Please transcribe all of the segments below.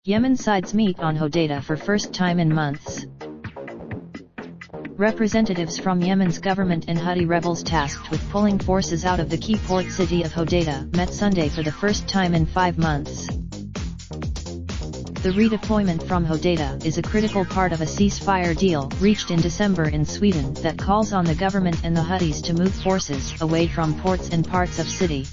Yemen sides meet on Hodeida for first time in months. Representatives from Yemen's government and Houthi rebels tasked with pulling forces out of the key port city of Hodeida met Sunday for the first time in 5 months. The redeployment from Hodeida is a critical part of a ceasefire deal reached in December in Sweden that calls on the government and the Houthis to move forces away from ports and parts of city.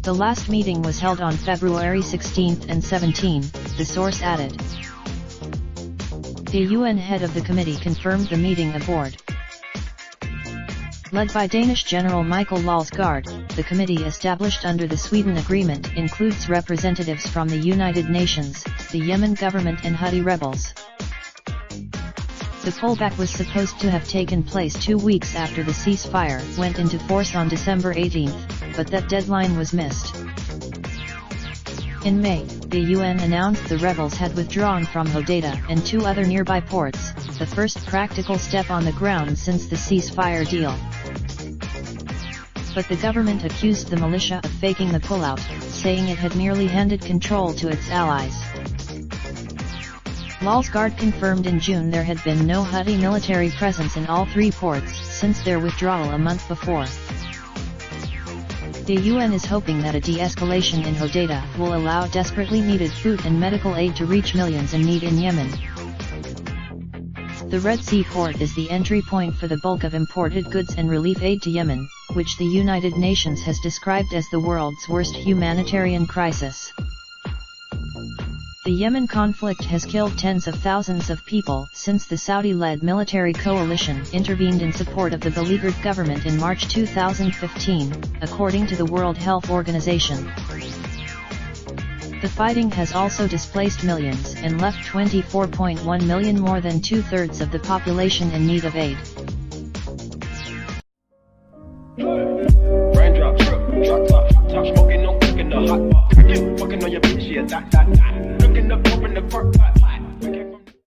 The last meeting was held on February 16 and 17, the source added. The UN head of the committee confirmed the meeting aboard. Led by Danish General Michael Lolsgaard, the committee established under the Sweden Agreement includes representatives from the United Nations, the Yemen government and Houthi rebels. The pullback was supposed to have taken place 2 weeks after the ceasefire went into force on December 18, but that deadline was missed. In May, the UN announced the rebels had withdrawn from Hodeida and 2 other nearby ports, the first practical step on the ground since the ceasefire deal. But the government accused the militia of faking the pullout, saying it had merely handed control to its allies. Lolsgaard confirmed in June there had been no Houthi military presence in all 3 ports since their withdrawal a month before. The UN is hoping that a de-escalation in Hodeida will allow desperately needed food and medical aid to reach millions in need in Yemen. The Red Sea port is the entry point for the bulk of imported goods and relief aid to Yemen, which the United Nations has described as the world's worst humanitarian crisis. The Yemen conflict has killed tens of thousands of people since the Saudi-led military coalition intervened in support of the beleaguered government in March 2015, according to the World Health Organization. The fighting has also displaced millions and left 24.1 million, more than 2/3 of the population, in need of aid. Raindrops, drop top smoking, no cooking the hot pot. Fucking on your bitch, yeah, that. Looking up, open the park pot.